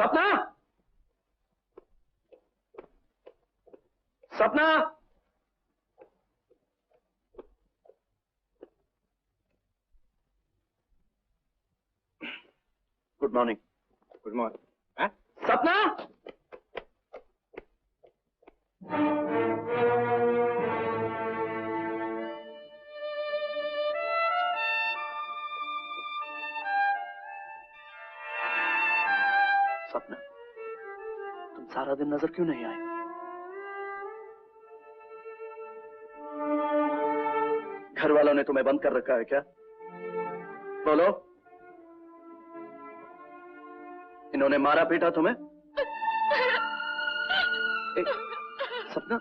सपना, सपना, good morning. Good morning. सपना, सपना, तुम सारा दिन नजर क्यों नहीं आई? घर वालों ने तुम्हें बंद कर रखा है क्या? बोलो, इन्होंने मारा पीटा तुम्हें? सपना,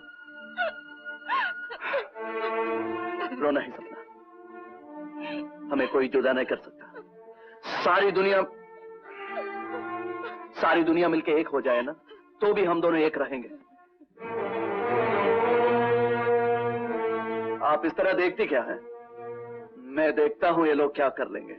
रो नहीं सपना, हमें कोई जुदा नहीं कर सकता। सारी दुनिया मिलके एक हो जाए ना, तो भी हम दोनों एक रहेंगे। आप इस तरह देखती क्या है? मैं देखता हूं ये लोग क्या कर लेंगे।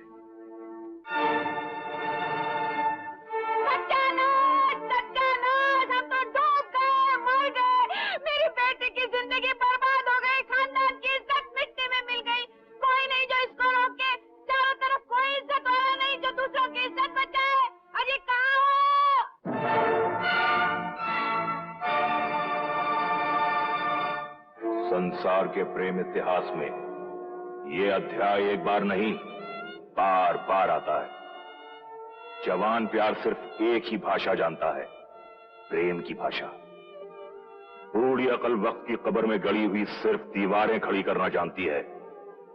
संसार के प्रेम इतिहास में ये अध्याय एक बार नहीं बार बार आता है। जवान प्यार सिर्फ एक ही भाषा जानता है, प्रेम की भाषा। बूढ़ी अकल वक्त की कब्र में गड़ी हुई सिर्फ दीवारें खड़ी करना जानती है।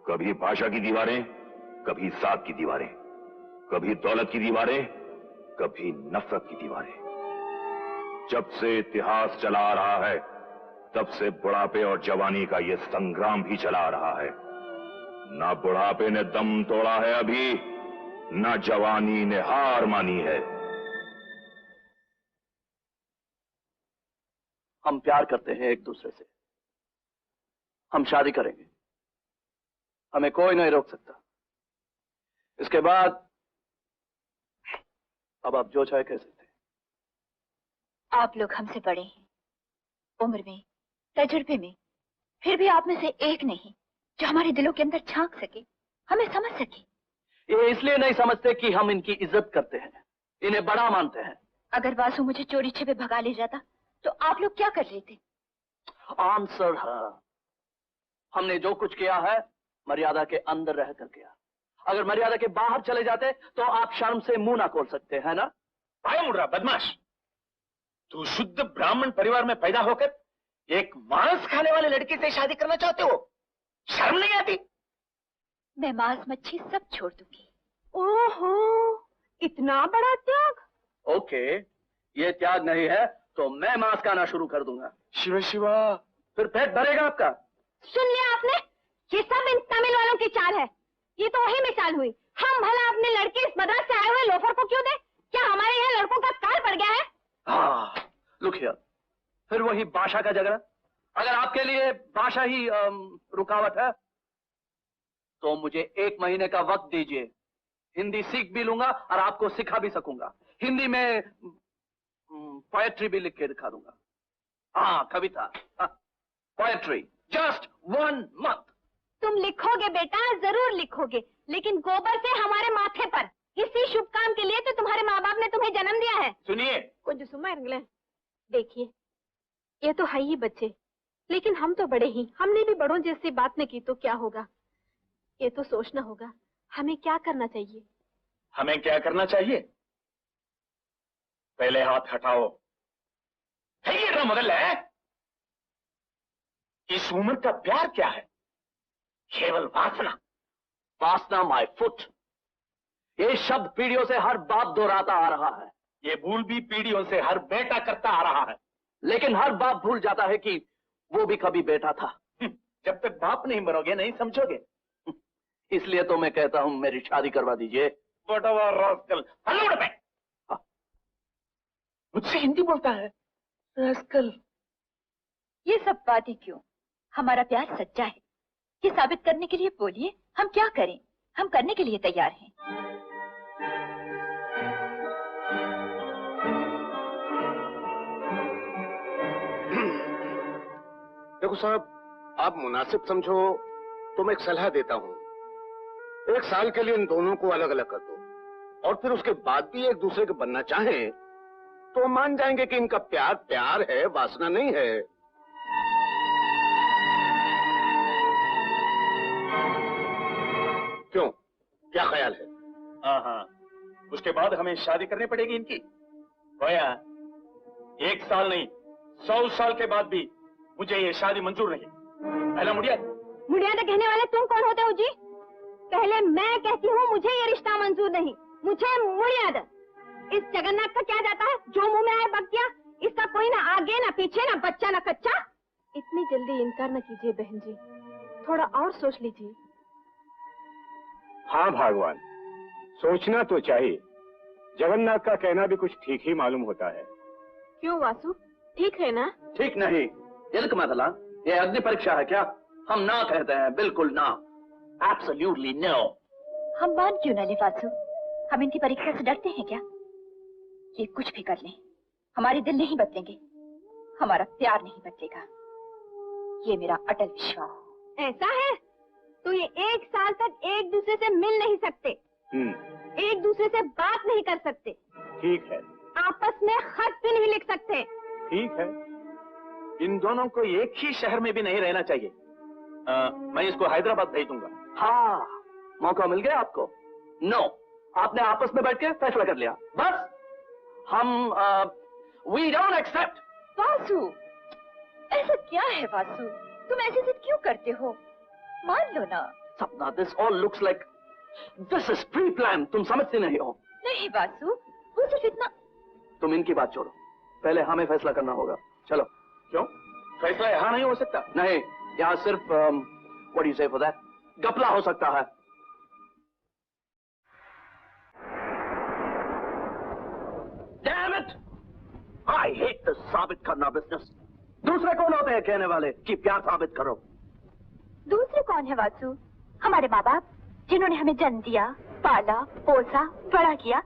कभी भाषा की दीवारें, कभी साथ की दीवारें, कभी दौलत की दीवारें, कभी नफरत की दीवारें। जब से इतिहास चला आ रहा है, तब से बुढ़ापे और जवानी का यह संग्राम भी चला आ रहा है। ना बुढ़ापे ने दम तोड़ा है अभी, ना जवानी ने हार मानी है। हम प्यार करते हैं एक दूसरे से, हम शादी करेंगे, हमें कोई नहीं रोक सकता। इसके बाद अब आप जो चाहे कह सकते हैं। आप लोग हमसे बड़े हैं, उम्र में, तजुर्बे में, फिर भी आप में से एक नहीं जो हमारे दिलों के अंदर झांक सके, हमें समझ सके। ये इसलिए नहीं समझते कि हम इनकी इज्जत करते हैं, इन्हें बड़ा मानते हैं। अगर वासु मुझे चोरी छिपे भगा ले जाता तो आप लोग क्या कर रहे थे? आंसर है, हमने जो कुछ किया है मर्यादा के अंदर रहकर किया। अगर मर्यादा के बाहर चले जाते तो आप शर्म से मुंह ना खोल सकते हैं ना? भाई मुर्रा बदमाश, तू शुद्ध ब्राह्मण परिवार में पैदा होकर एक मांस खाने वाले लड़की से शादी करना चाहते हो? शर्म नहीं आती? मैं मांस मच्छी सब छोड़ दूंगी। ओहो, इतना बड़ा त्याग? ओके, ये त्याग नहीं है तो मैं मांस खाना शुरू कर दूंगा। शिवा शिवा, फिर पेट भरेगा आपका। सुन लिया आपने? ये सब इन तमिल वालों की चाल है। ये तो वही मिसाल हुई। हम भला अपने लड़के इस मद्रास से आए हुए लोफर को क्यों दे? क्या हमारे यहाँ लड़कों का काल पड़ गया है? हाँ, लुक हियर, फिर वही भाषा का झगड़ा। अगर आपके लिए भाषा ही रुकावट है तो मुझे 1 महीने का वक्त दीजिए। हिंदी सीख भी लूंगा और आपको सिखा भी सकूंगा। हिंदी में पोएट्री भी लिख के दिखा दूंगा। हाँ, कविता, पोएट्री, जस्ट 1 मंथ। तुम लिखोगे बेटा, जरूर लिखोगे, लेकिन गोबर से हमारे माथे पर। इसी शुभ काम के लिए तो तुम्हारे माँ बाप ने तुम्हें जन्म दिया है। सुनिए, कुछ सुमार देखिए, ये तो है ही बच्चे, लेकिन हम तो बड़े ही। हमने भी बड़ों जैसी बात न की तो क्या होगा? ये तो सोचना होगा हमें क्या करना चाहिए। हमें क्या करना चाहिए? पहले हाथ हटाओ। है ये मुदल है? इस उम्र का प्यार क्या है? केवल वासना। वासना माय फुट। ये शब्द पीढ़ियों से हर बाप दोहराता आ रहा है। ये भूल भी पीढ़ियों से हर बेटा करता आ रहा है। लेकिन हर बाप भूल जाता है कि वो भी कभी बेटा था। जब तक बाप नहीं मरोगे नहीं समझोगे। इसलिए तो मैं कहता हूं मेरी शादी करवा दीजिए। रास्कल, मुझसे हिंदी बोलता है रास्कल। ये सब बातें क्यों? हमारा प्यार सच्चा है, ये साबित करने के लिए बोलिए, हम क्या करें? हम करने के लिए तैयार हैं। देखो साहब, आप मुनासिब समझो तो मैं एक सलाह देता हूँ। 1 साल के लिए इन दोनों को अलग अलग कर दो और फिर उसके बाद भी एक दूसरे के बनना चाहें तो मान जाएंगे कि इनका प्यार प्यार है, वासना नहीं है। क्यों, क्या ख्याल है? हाँ, उसके बाद हमें शादी करनी पड़ेगी इनकी। भैया 1 साल नहीं 100 साल के बाद भी मुझे ये शादी मंजूर नहीं। पहला मुड़ियादा कहने वाले तुम कौन होते हो जी? पहले मैं कहती हूँ मुझे ये रिश्ता मंजूर नहीं, मुझे मुड़ियादा। इस जगन्नाथ का क्या जाता है, जो मुंह में आए बक गया। इसका कोई ना आगे ना पीछे, ना बच्चा ना कच्चा। इतनी जल्दी इनकार न कीजिए बहन जी, थोड़ा और सोच लीजिए। हाँ भगवान, सोचना तो चाहिए। जगन्नाथ का कहना भी कुछ ठीक ही मालूम होता है। क्यों वासु, ठीक है ना? ठीक नहीं, इल्क मतला, ये अग्नि परीक्षा है क्या? हम ना कहते हैं, बिल्कुल ना, एब्सोल्युटली नो। हम मान क्यों ना ले वासु? हम इनकी परीक्षा से डरते हैं क्या? ये कुछ भी कर लें, हमारे दिल नहीं बदलेंगे, हमारा प्यार नहीं बदलेगा, ये मेरा अटल विश्वास। ऐसा है तो ये 1 साल तक एक दूसरे से मिल नहीं सकते, एक दूसरे से बात नहीं कर सकते। ठीक है। आपस में खत भी नहीं लिख सकते। ठीक है। इन दोनों को एक ही शहर में भी नहीं रहना चाहिए। मैं इसको हैदराबाद भेज दूंगा। हाँ, मौका मिल गया आपको। नो, आपने आपस में बैठ के फैसला कर लिया, बस। हम वी डोंट एक्सेप्ट। वासु, ऐसा क्या है वासु, तुम ऐसे जिद क्यों करते हो? मान लो ना। सपना, this all looks like this is pre plan. तुम समझते नहीं हो। नहीं वासु, वो सिर्फ इतना। तुम इनकी बात छोड़ो, पहले हमें फैसला करना होगा। चलो। क्यों? फैसला यहाँ नहीं हो सकता? नहीं, यहाँ सिर्फ व्हाट डू यू से फॉर दैट, गपला हो सकता है। Damn it! I hate this साबित करना बिजनेस। दूसरे कौन होते हैं कहने वाले कि प्यार साबित करो? दूसरे कौन है वासु? हमारे माँ बाप, जिन्होंने हमें जन्म दिया, पाला, पोसा, बड़ा किया।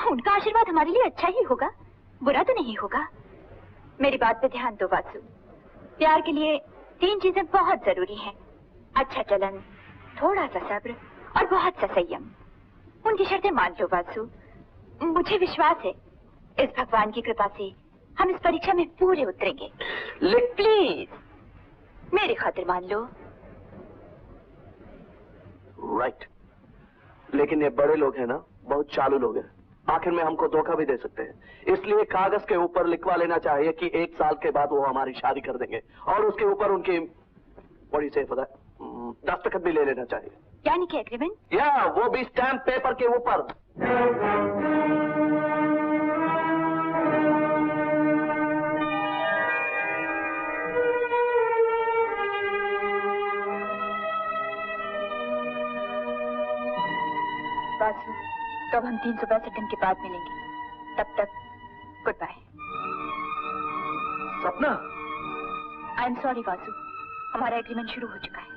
उनका आशीर्वाद हमारे लिए अच्छा ही होगा, बुरा तो नहीं होगा। मेरी बात पे ध्यान दो वासु। प्यार के लिए 3 चीजें बहुत जरूरी हैं: अच्छा चलन, थोड़ा सा सब्र और बहुत सा संयम। उनकी शर्तें मान लो वासु। मुझे विश्वास है इस भगवान की कृपा से हम इस परीक्षा में पूरे उतरेंगे। प्लीज मेरी खातिर मान लो। राइट। लेकिन ये बड़े लोग हैं ना, बहुत चालू लोग हैं, आखिर में हमको धोखा भी दे सकते हैं। इसलिए कागज के ऊपर लिखवा लेना चाहिए कि 1 साल के बाद वो हमारी शादी कर देंगे, और उसके ऊपर उनकी बड़ी से दस्तखत भी ले लेना चाहिए। यानी कि एग्रीमेंट? या वो भी स्टैम्प पेपर के ऊपर। वासु, तो अब हम 362 दिन के बाद मिलेंगे। तब तक गुड बाय। सपना, आई एम सॉरी वासु, हमारा एग्रीमेंट शुरू हो चुका है।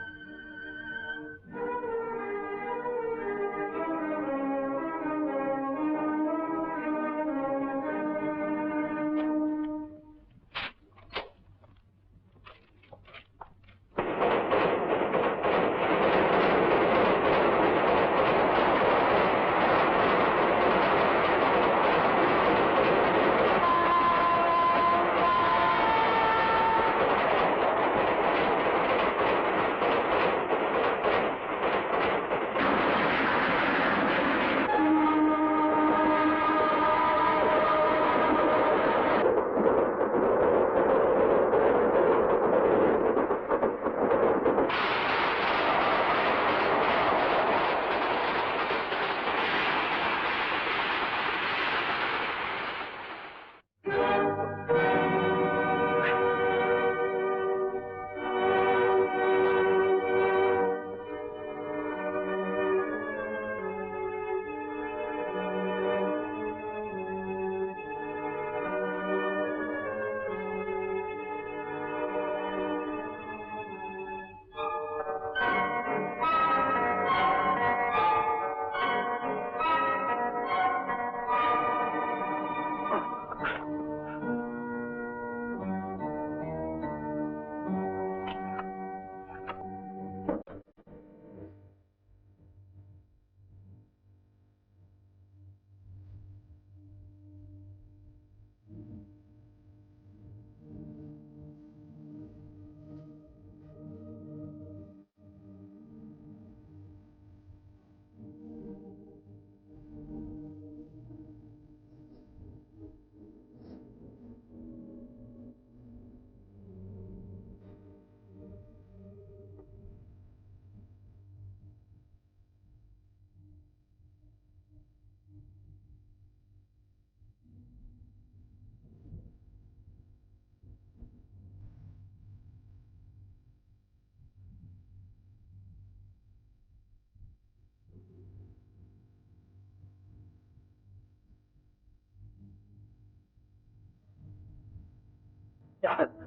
है